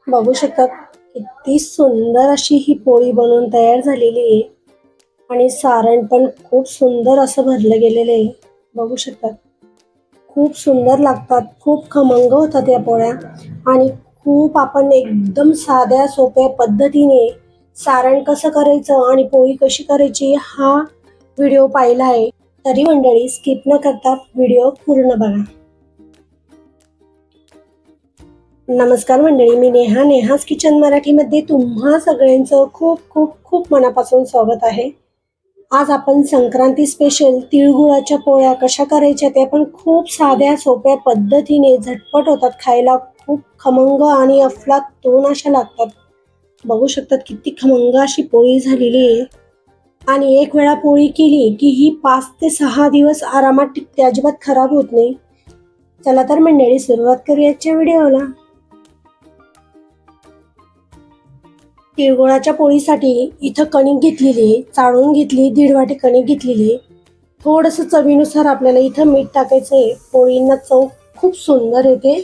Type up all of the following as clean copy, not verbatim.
बघू शकतात किती सुंदर अशी ही पोळी बनवून तयार झालेली आहे आणि सारण पण खूप सुंदर असं भरलं गेलेलं आहे. बघू शकतात खूप सुंदर लागतात, खूप खमंग होतात या पोळ्या आणि खूप आपण एकदम साध्या सोप्या पद्धतीने सारण कसं करायचं आणि पोळी कशी करायची हा व्हिडिओ पाहिला आहे. तरी मंडळी स्किप न करता व्हिडिओ पूर्ण बघा. नमस्कार मंडळी, मी नेहाज किचन मराठीमध्ये तुम्हा सगळ्यांचं खूप खूप खूप मनापासून स्वागत आहे. आज आपण संक्रांती स्पेशल तिळगुळाच्या पोळ्या कशा करायच्या ते पण खूप साध्या सोप्या पद्धतीने झटपट होतात, खायला खूप खमंग आणि अफलातून अशा लागतात. बघू शकतात किती खमंग अशी पोळी झालेली आहे आणि एक वेळा पोळी केली की ही 5 ते 6 दिवस आरामात टिकते, अजिबात खराब होत नाही. चला तर मंडळी सुरुवात करूया आजच्या व्हिडिओला. तिळगुळाच्या पोळीसाठी इथं कणिक घेतलेली, चाळून घेतली, 1.5 वाटी कणिक घेतलेली. थोडंसं चवीनुसार आपल्याला इथं मीठ टाकायचंय, पोळींना चव खूप सुंदर येते.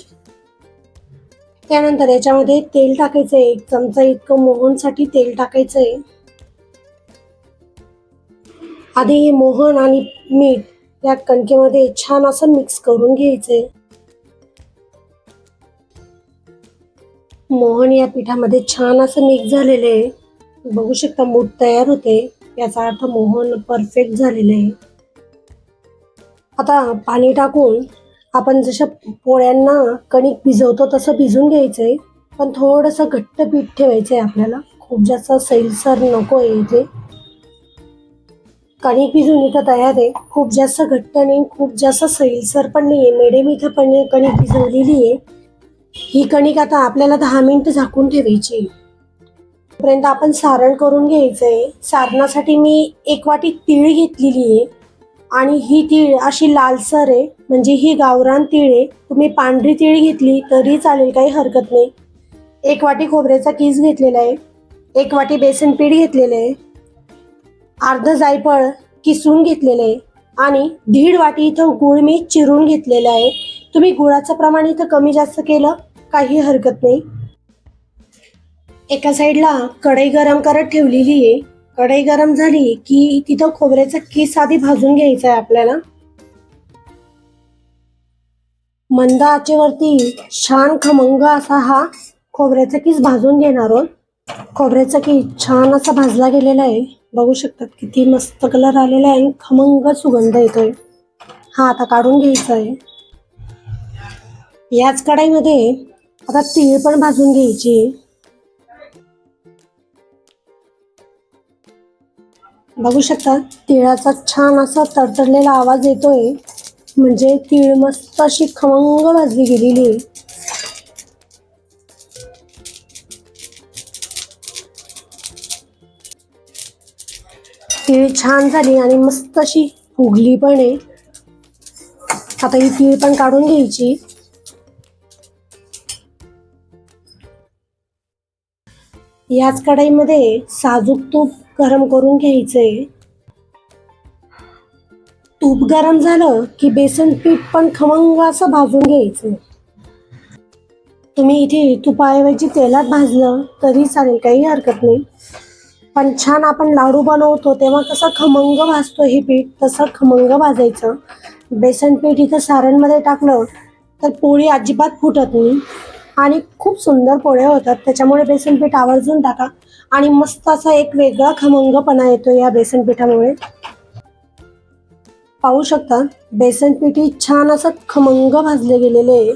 त्यानंतर याच्यामध्ये तेल टाकायचंय, 1 चमचा इतकं मोहनसाठी तेल टाकायचंय. आधी हे मोहन आणि मीठ या कणकेमध्ये छान असं मिक्स करून घ्यायचंय. मोहन या पिठामध्ये छान असं मिक्स झालेलं आहे. बघू शकता मूठ तयार होते, याचा अर्थ मोहन परफेक्ट झालेले आहे. आता पाणी टाकून आपण जशा पोळ्यांना कणिक भिजवतो तसं भिजून घ्यायचंय, पण थोडंसं घट्ट पीठ ठेवायचंय आपल्याला, खूप जास्त सैलसर नको आहे इथे. कणिक भिजून इथं तयार आहे, खूप जास्त घट्ट नाही, खूप जास्त सैलसर पण नाही आहे, मिडियम इथं पण कणिक भिजवलेली आहे. ही कणिक आता आपल्याला 10 मिनिटं झाकून ठेवायची. तोपर्यंत आपण सारण करून घ्यायचंय. सारणासाठी मी 1 वाटी तीळ घेतलेली आहे आणि ही तीळ अशी लालसर आहे, म्हणजे ही गावरान तीळ आहे. तुम्ही पांढरी तीळ घेतली तरी चालेल, काही हरकत नाही. 1 वाटी खोबऱ्याचा कीस घेतलेला आहे, 1 वाटी बेसन पीठ घेतलेलं आहे, अर्ध जायफळ किसून घेतलेलं आहे आणि 1.5 वाटी इथं गुळ मी चिरून घेतलेला आहे. तुम्ही गुळाचं प्रमाण इथं कमी जास्त केलं काही हरकत नाही. एका साईडला कढई गरम करत ठेवलेली आहे. कढई गरम झाली की तिथं खोबऱ्याचा कीस आधी भाजून घ्यायचा आहे आपल्याला. मंद आचेवरती छान खमंग असा हा खोबऱ्याचा कीस भाजून घेणार आहोत. खोबऱ्याचा कीस छान असा भाजला गेलेला आहे. बघू शकतात किती मस्त कलर आलेला आहे आणि खमंग सुगंध येतोय. हा आता काढून घ्यायचा आहे. याच कढईमध्ये आता तीळ पण भाजून घ्यायची. बघू शकता तिळाचा छान असा तडतडलेला आवाज येतोय, म्हणजे तीळ मस्त अशी खमंग भाजली गेलेली आहे. तीळ छान झाली आणि मस्त अशी फुगली पण आहे. आता ही तीळ पण काढून घ्यायची. याच कढईमध्ये साजूक तूप गरम करून घ्यायचंय. तूप गरम झालं की बेसन पीठ पण खमंग असं भाजून घ्यायचं. तुम्ही इथे तुपाऐवजी तेलात भाजलं तरी चालेल, काही हरकत नाही. पण छान आपण लाडू बनवतो तेव्हा कसं खमंग भाजतो हे पीठ, तसं खमंग भाजायचं. बेसन पीठ इथं सारणमध्ये टाकलं तर पोळी अजिबात फुटत नाही आणि खूप सुंदर पोळ्या होतात. त्याच्यामुळे बेसन पीठ आवर्जून टाका आणि मस्त असा एक वेगळा खमंगपणा येतो या बेसन पिठामुळे. पाहू शकता बेसन पीठ छान असं खमंग भाजले गेलेले आहे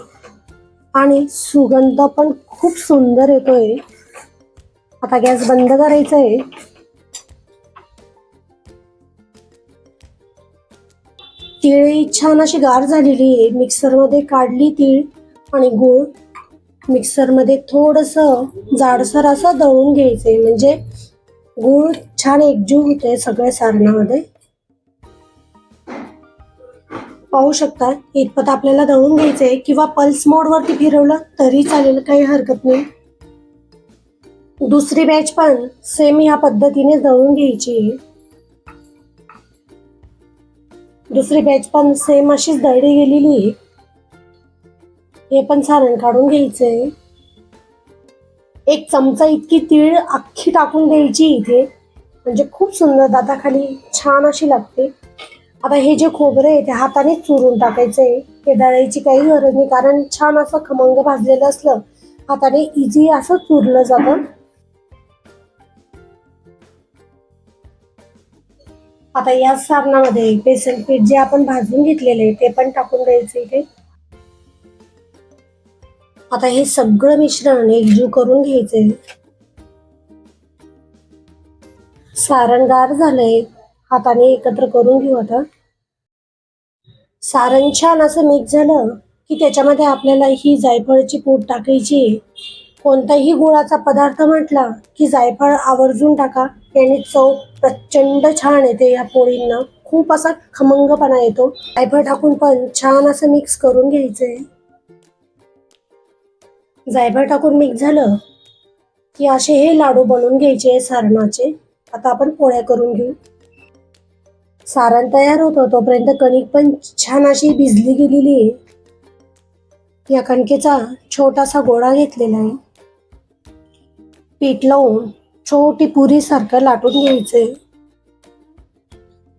आणि सुगंध पण खूप सुंदर येतोय. आता गॅस बंद करायचा आहे. तीळ छान अशी गार झालेली आहे. मिक्सरमध्ये काढली तीळ आणि गूळ. मिक्सरमध्ये थोडंसं जाडसर असं दळून घ्यायचंय, म्हणजे गूळ छान एकजीव होते सगळ्या सारणामध्ये. पाहू शकता इतपत आपल्याला दळून घ्यायचंय, किंवा पल्स मोडवरती फिरवलं तरी चालेल, काही हरकत नाही. दुसरी बॅच पण सेम या पद्धतीने दळून घ्यायची. दुसरी बॅच पण सेम अशीच दळली गेलेली. हे पण सारण काढून घ्यायचंय. 1 चमचा इतकी तीळ अख्खी टाकून द्यायची इथे, म्हणजे खूप सुंदर दाताखाली छान अशी लागते. आता हे जे खोबरं आहे ते हातानेच चुरून टाकायचं आहे. हे दळायची काही गरज नाही, कारण छान असं खमंग भाजलेलं असलं हाताने इझी असं चुरलं जातं. आता या सारणामध्ये बेसन पीठ जे आपण भाजून घेतलेले ते पण टाकून द्यायचं इथे. आता हे सगळं मिश्रण एकजीव करून घ्यायचंय. सारण गार झालंय, हाताने एकत्र करून घेऊ. आता सारण छान असं मिक्स झालं की त्याच्यामध्ये आपल्याला ही जायफळची पूड टाकायची. कोणताही गुळाचा पदार्थ म्हटला की जायफळ आवर्जून टाका, याने चव प्रचंड छान येते. या पोळींना खूप असा खमंगपणा येतो. जायफळ टाकून पण छान असं मिक्स करून घ्यायचंय. जायफळ टाकून मिक्स झालं की असे हे लाडू बनवून घ्यायचे सारणाचे. आता आपण पोळ्या करून घेऊ. सारण तयार होतो तोपर्यंत कणिक पण छान अशी भिजली गेलेली आहे. या कणकेचा छोटासा गोळा घेतलेला आहे. पीठ लावून छोटी पुरी सारखं लाटून घ्यायचंय.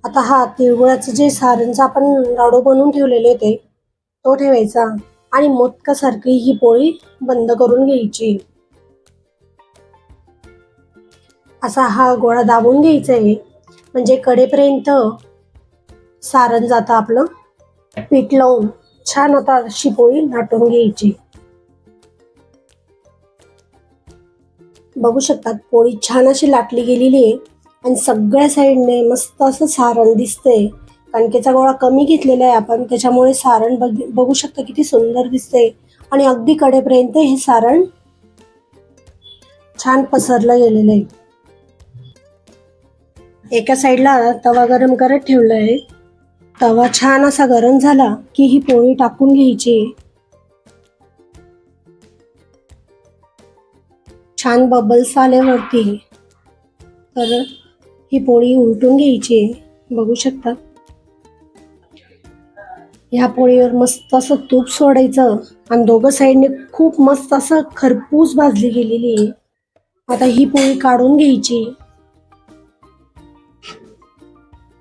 आता हा तिळगुळाचं जे सारणचा आपण लाडू बनवून ठेवलेले होते तो ठेवायचा आणि मोदकासारखी ही पोळी बंद करून घ्यायची. असा हा गोळा दाबून घ्यायचा आहे, म्हणजे कडेपर्यंत सारण जातं आपलं. पीठ लावून छान आता अशी पोळी लाटून घ्यायची. बघू शकतात पोळी छान अशी लाटली गेलेली आहे आणि सगळ्या साईडने मस्त असं सारण दिसतंय. कणकेचा गोळा कमी घेतलेला आहे आपण, त्याच्यामुळे सारण बघू शकता किती सुंदर दिसतंय आणि अगदी कडेपर्यंत हे सारण छान पसरलं गेलेलं आहे. एका साईडला तवा गरम करत ठेवला आहे. तवा छान असा गरम झाला की ही पोळी टाकून घ्यायची. छान बबल्स आल्यावरती तर ही पोळी उलटून घ्यायची. बघू शकता ह्या पोळीवर मस्त असं तूप सोडायचं आणि दोघं साईडने खूप मस्त असं खरपूस भाजली गेलेली आहे. आता ही पोळी काढून घ्यायची.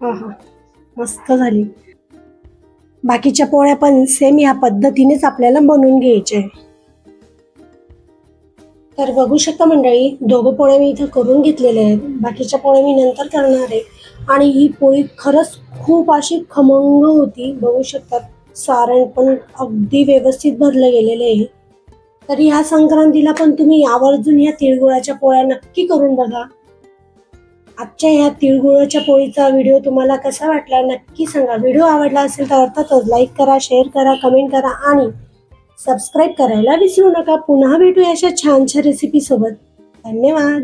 आहा, मस्त झाली. बाकीच्या पोळ्या पण सेम या पद्धतीनेच आपल्याला बनवून घ्यायच्या. तर बघू शकता मंडळी, दोघं पोळ्या मी इथं करून घेतलेल्या आहेत. बाकीच्या पोळ्या मी नंतर करणार आहे. आणि ही पोळी खरंच खूप अशी खमंग होती. बघू शकतात सारण पण अगदी व्यवस्थित भरलं गेलेलं आहे. तर ह्या संक्रांतीला पण तुम्ही आवर्जून ह्या तिळगुळाच्या पोळ्या नक्की करून बघा. आजच्या ह्या तिळगुळाच्या पोळीचा व्हिडिओ तुम्हाला कसा वाटला नक्की सांगा. व्हिडिओ आवडला असेल तर अर्थातच लाईक करा, शेअर करा, कमेंट करा आणि सबस्क्राईब करायला विसरू नका. पुन्हा भेटूया अशा छानशा रेसिपी सोबत. धन्यवाद.